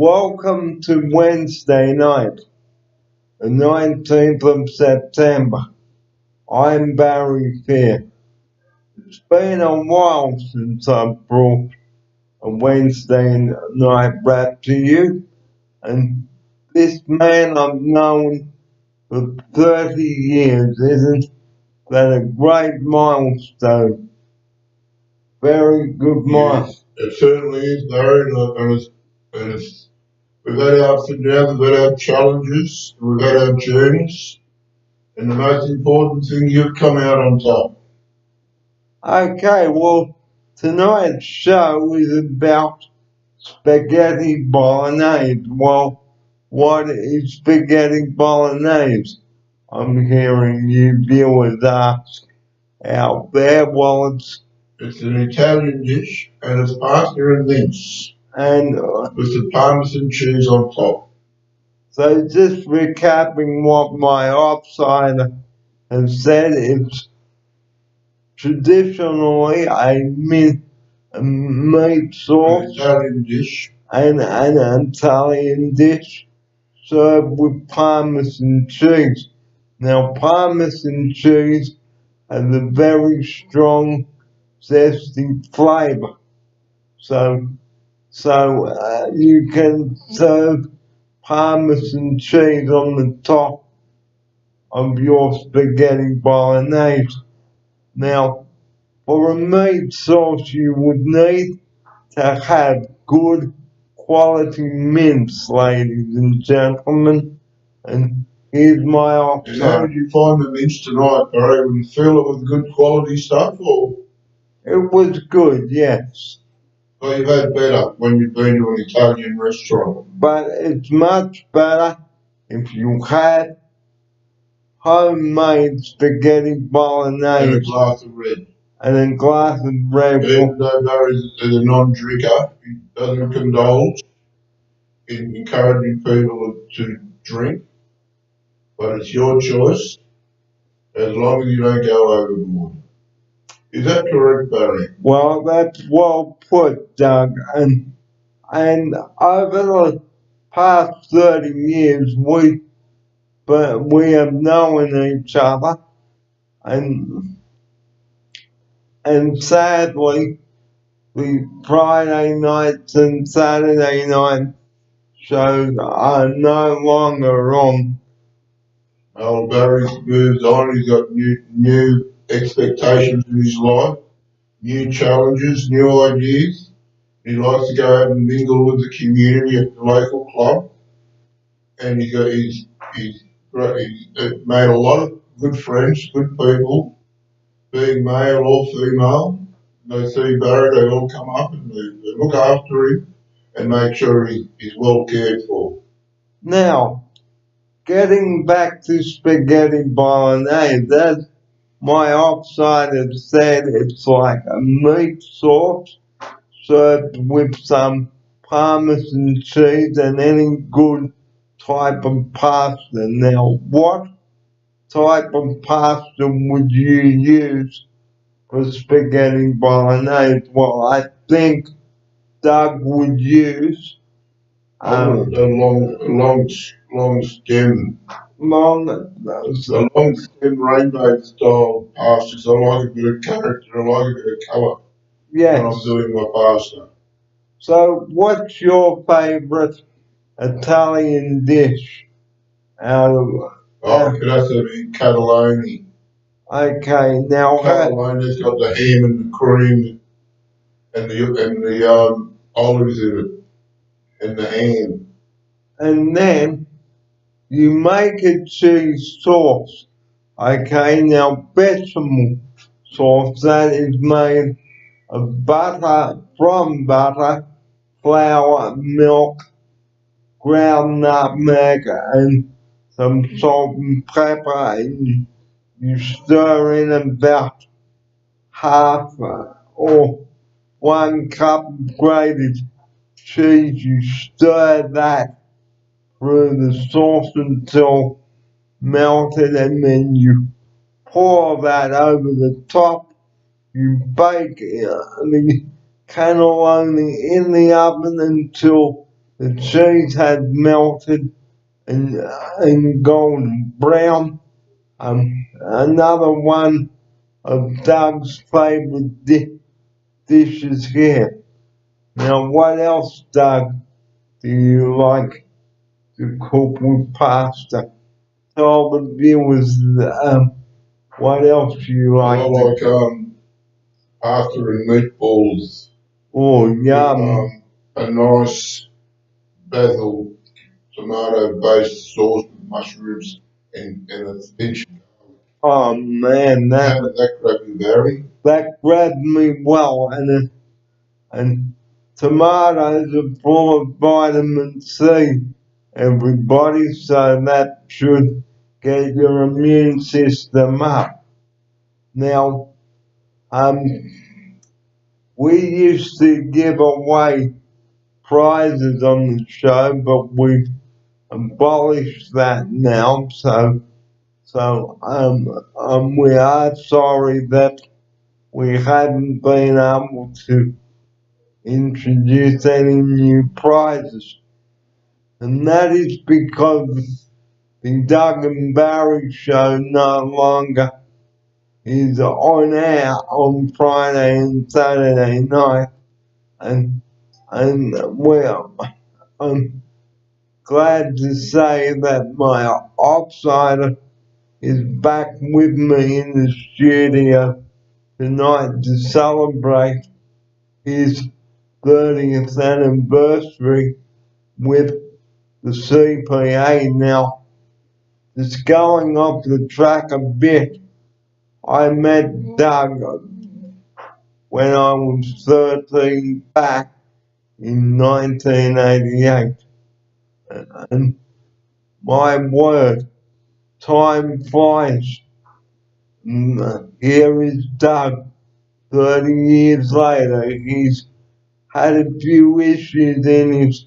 Welcome to Wednesday night, the 19th of September. I'm Barry Fair. It's been a while since I brought a Wednesday night rap to you, and this man I've known for 30 years. Isn't that a great milestone? Very good milestone. Yes, it certainly is, Barry, we've had our ups and downs, we've had our challenges, we've had our journeys, and the most important thing, you've come out on top. Okay, well, tonight's show is about spaghetti bolognese. Well, what is spaghetti bolognese? I'm hearing you viewers ask out there. Well, It's an Italian dish, and it's pasta and mince, and with the Parmesan cheese on top. so just recapping what my offsider has said, it's traditionally a meat An sauce Italian dish, and an Italian dish served with Parmesan cheese. Now, Parmesan cheese has a very strong, zesty flavor. So you can serve Parmesan cheese on the top of your spaghetti bolognese. Now, for a meat sauce, you would need to have good quality mince, ladies and gentlemen. And here's my option. and how did you find the mince tonight, Barry? Would you feel it was good quality stuff, or? It was good, yes. Well, you've had better when you've been to an Italian restaurant. But it's much better if you had homemade spaghetti And a bolognese glass of red. and a glass of Red Bull. Even though Barry's a non-drinker, he doesn't condole in encouraging people to drink, but it's your choice as long as you don't go overboard. Is that correct, Barry? Well, that's well put, Doug. And over the past 30 years, we have known each other, and sadly, the Friday nights and Saturday night shows are no longer on. Oh, Barry's moved on. He's got new expectations in his life, new challenges, new ideas. He likes to go out and mingle with the community at the local club, and he's made a lot of good friends, good people, being male or female. They see Barry, they all come up and they look after him and make sure he's well cared for. Now, getting back to spaghetti bolognese, that's my offside has said it's like a meat sauce served with some Parmesan cheese and any good type of pasta. Now, what type of pasta would you use for spaghetti bolognese? Well, I think Doug would use A long stem, long, a long stem rainbow style pasta. So I like a bit of character, I like a bit of colour when I'm yes. doing my pasta. So, what's your favorite Italian dish out of? Oh, it has to be cannelloni. Okay, now Cannelloni's got the ham and the cream and the olives in it and the ham. and then you make a cheese sauce. Okay, now bechamel sauce that is made of butter, flour, milk, ground nutmeg, and some salt and pepper, and you stir in about half or 1 cup of grated cheese. You stir that through the sauce until melted, and then you pour that over the top. You bake the cannelloni in the oven until the cheese had melted and golden brown. Another one of Doug's favourite dishes here. Now, what else, Doug, do you like to cook with pasta? Tell the viewers what else you like. I like pasta and meatballs. Oh, yum. With, a nice basil tomato based sauce with mushrooms and a pinch. Oh man, How did that grab you, Barry? that grabbed me well, and tomatoes are full of vitamin C, everybody, so that should get your immune system up. Now, we used to give away prizes on the show, but we've abolished that now, so we are sorry that we haven't been able to introduce any new prizes. And that is because the Doug and Barry show no longer is on air on Friday and Saturday night. And well, I'm glad to say that my offsider is back with me in the studio tonight to celebrate his 30th anniversary with the CPA. Now, just going off the track a bit, I met Doug when I was 13 back in 1988. And my word, time flies. Here is Doug, 30 years later. He's had a few issues in his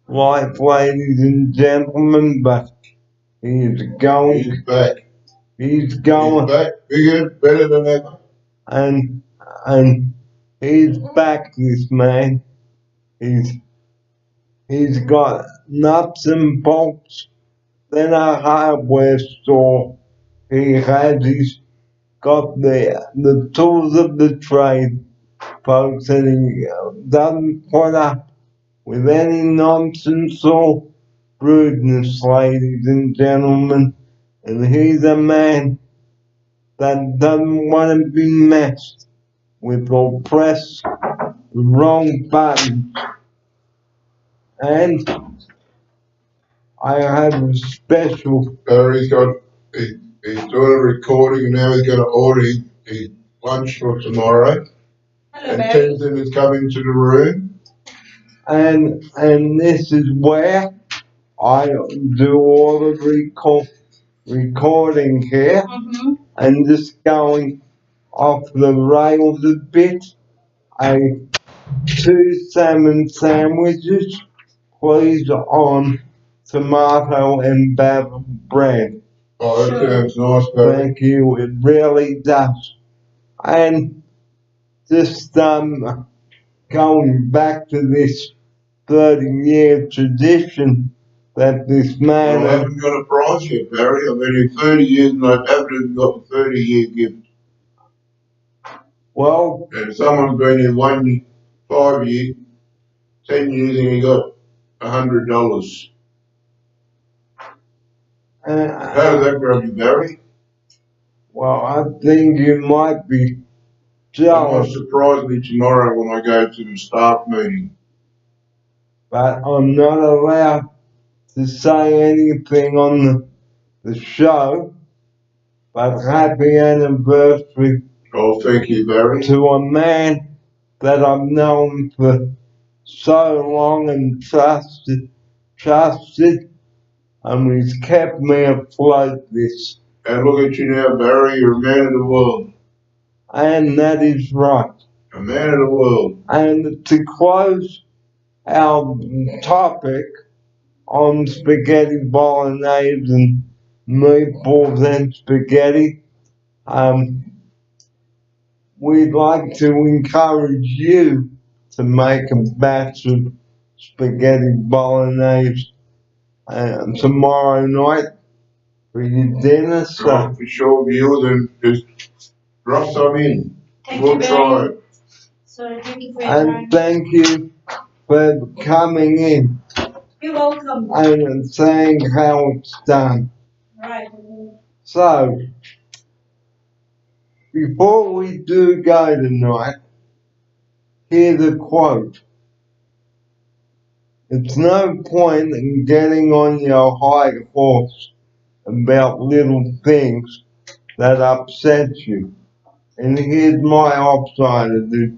life, ladies and gentlemen, but he's going. He's back. He's going. He's back bigger, better than ever. And he's back, this man. He's got nuts and bolts, then a hardware store. He's got the tools of the trade, folks, and he doesn't put up with any nonsense or rudeness, ladies and gentlemen. And he's a man that doesn't want to be messed with or press the wrong buttons. And I have a special. Barry's he's doing a recording and now he's going to order his lunch for tomorrow. Hello, And Barry. Tenzin is coming to the room. And this is where I do all the recording here. Mm-hmm. And just going off the rails a bit. 2 salmon sandwiches, please, on tomato and basil bread. Oh, that sounds nice, Barry. Thank you, it really does. And just going back to this 30-year tradition that this man. Well, I haven't got a prize yet, Barry. I've been here 30 years and I haven't even got a 30-year gift. Well, And someone's been here 5 years, 10 years, and he got $100. How does that grab you, Barry? well, I think you might be It might jealous, surprise me tomorrow when I go to the staff meeting. but I'm not allowed to say anything on the show. But happy anniversary Oh, thank you, Barry. to a man that I've known for so long and trusted, and he's kept me afloat this, And look at you now, Barry. You're a man of the world. and that is right. A man of the world. And to close our topic on spaghetti bolognese and meatballs and spaghetti, we'd like to encourage you to make a batch of spaghetti bolognese tomorrow night for your dinner. So Right, for sure, viewers, and just drop some in. We'll try it. So thank you for your time. and thank you for coming in You're welcome. and saying how it's done. Right. So, before we do go tonight, here's a quote. It's no point in getting on your high horse about little things that upset you. And here's my upside of this.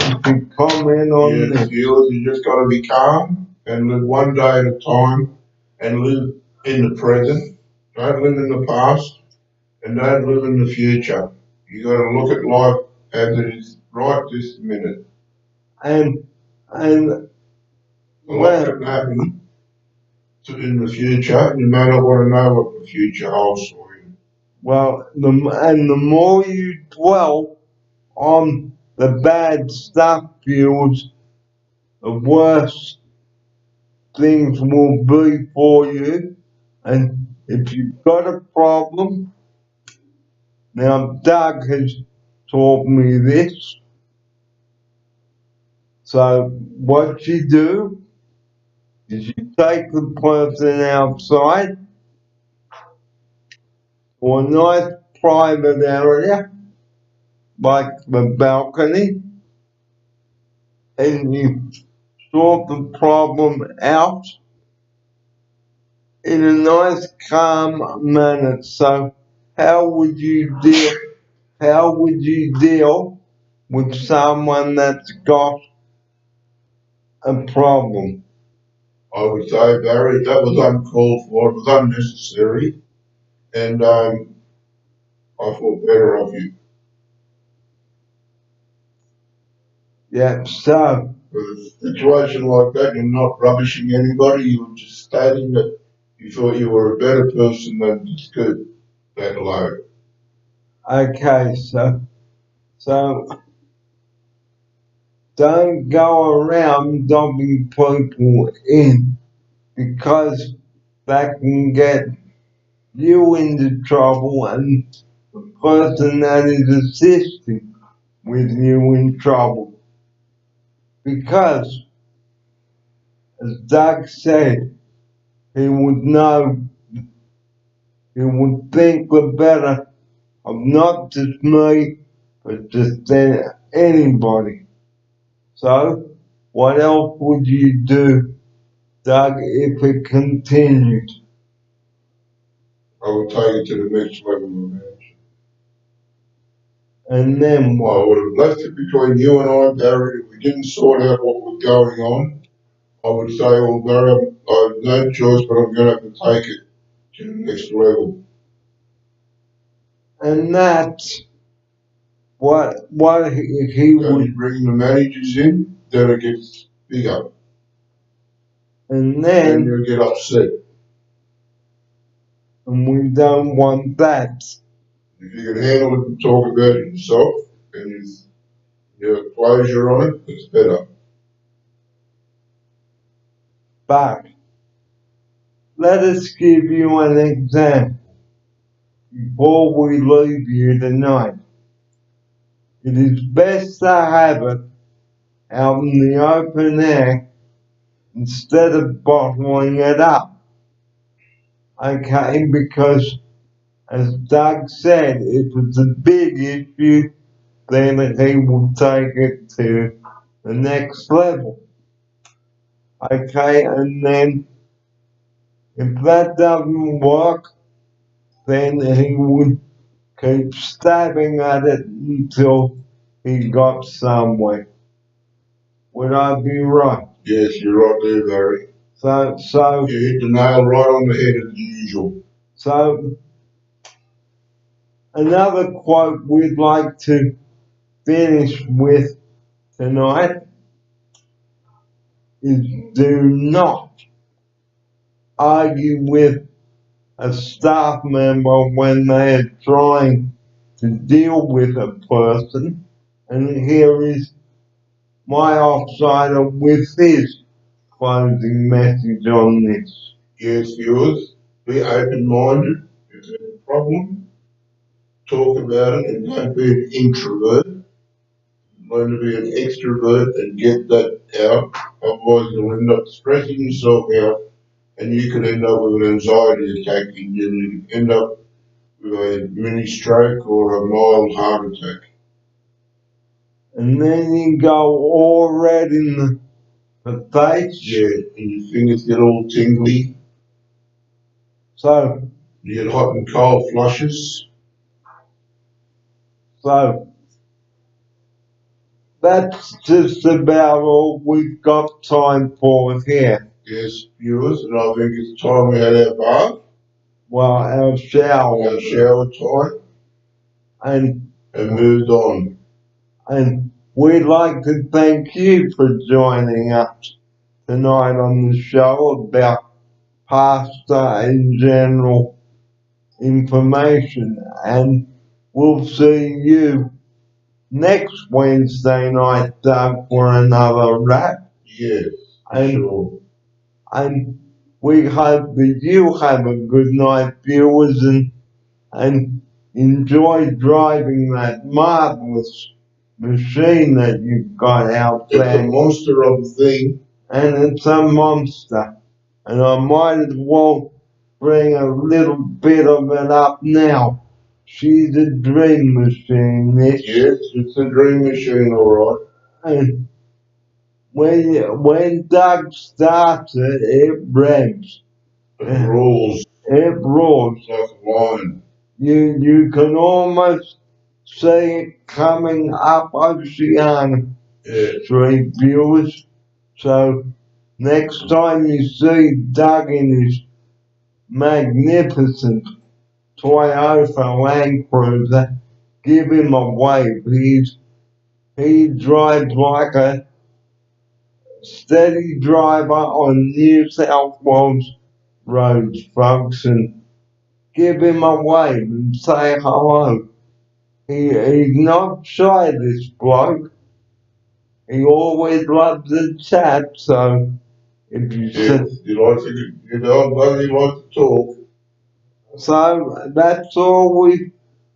You can comment on Yes, this. viewers, you just gotta be calm and live one day at a time and live in the present. Don't live in the past and don't live in the future. You gotta look at life as it is right this minute. And A lot can happen in the future, and you may not want to know what the future holds for you. well, the more you dwell on the bad stuff, viewers, the worse things will be for you. And if you've got a problem, now Doug has taught me this. So what you do is you take the person outside to a nice private area, like the balcony, and you sort the problem out in a nice calm manner. So how would you deal with someone that's got a problem? I would say, Barry, that was uncalled for, it was unnecessary, and I thought better of you. Yeah, so With a situation like that, you're not rubbishing anybody, you were just stating that you thought you were a better person than it's good. That alone. okay, so don't go around dumping people in because that can get you into trouble and the person that is assisting with you in trouble. Because, as Doug said, he would think the better of not just me, but just anybody. So, what else would you do, Doug, if it continued? I would take it to the next level of management. And then I what? would have left it between you and I, Barry. If we didn't sort out what was going on, I would say, well, Barry, I have no choice, but I'm going to have to take it to the next level. And that's what he So would, you bring the managers in, then it gets bigger, and and then, you get upset. and we don't want that. If you can handle it and talk about it yourself, and you have closure on it, it's better. But let us give you an example before we leave you tonight. It is best to have it out in the open air instead of bottling it up. Okay, because as Doug said, if it's a big issue, then he will take it to the next level. Okay, and then if that doesn't work, then he would keep stabbing at it until he got somewhere. Would I be right? Yes, you're right there, Barry. So You hit the nail right on the head as usual. So, another quote we'd like to finish with tonight is do not argue with a staff member when they are trying to deal with a person. And here is my offsider with his. closing message on this? Yes, viewers, be open-minded. If there's a problem, talk about it and don't be an introvert. Learn to be an extrovert and get that out. Otherwise, you'll end up stressing yourself out and you could end up with an anxiety attack and you end up with a mini stroke or a mild heart attack. And then you go all red in the face. Yeah, and your fingers get all tingly. So, You get hot and cold flushes. so that's just about all we've got time for here. Yes, viewers, and I think it's time we had our bath, Well, our shower. our shower time, And moved on. And we'd like to thank you for joining us tonight on the show about pasta and general information. And we'll see you next Wednesday night for another wrap. Yes, And, sure. and we hope that you have a good night, viewers, and enjoy driving that marvelous machine that you've got out It's a there. monster of a thing. And it's a monster. And I might as well bring a little bit of it up now. She's a dream machine, this. Yes, it's a dream machine, all right. And when Doug starts it, it revs. It rolls It roars. like a lion. You can almost see it coming up Oceana Yeah. Street, viewers. So next time you see Doug in his magnificent Toyota Land Cruiser, give him a wave. He drives like a steady driver on New South Wales roads, folks, and give him a wave and say hello. He's not shy, this bloke. He always loves to chat, so if you Yes, you like to, you don't bloody like to talk. so that's all we've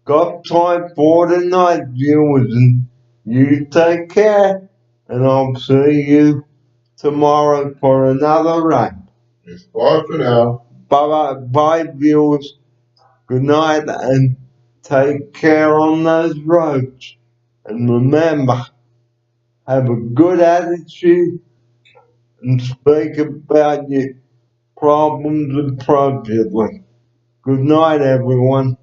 got time for tonight, viewers, and you take care, and I'll see you tomorrow for another wrap. Yes, bye for now. Bye, viewers. Good night, and take care on those roads. And remember, have a good attitude and speak about your problems appropriately. Good night, everyone.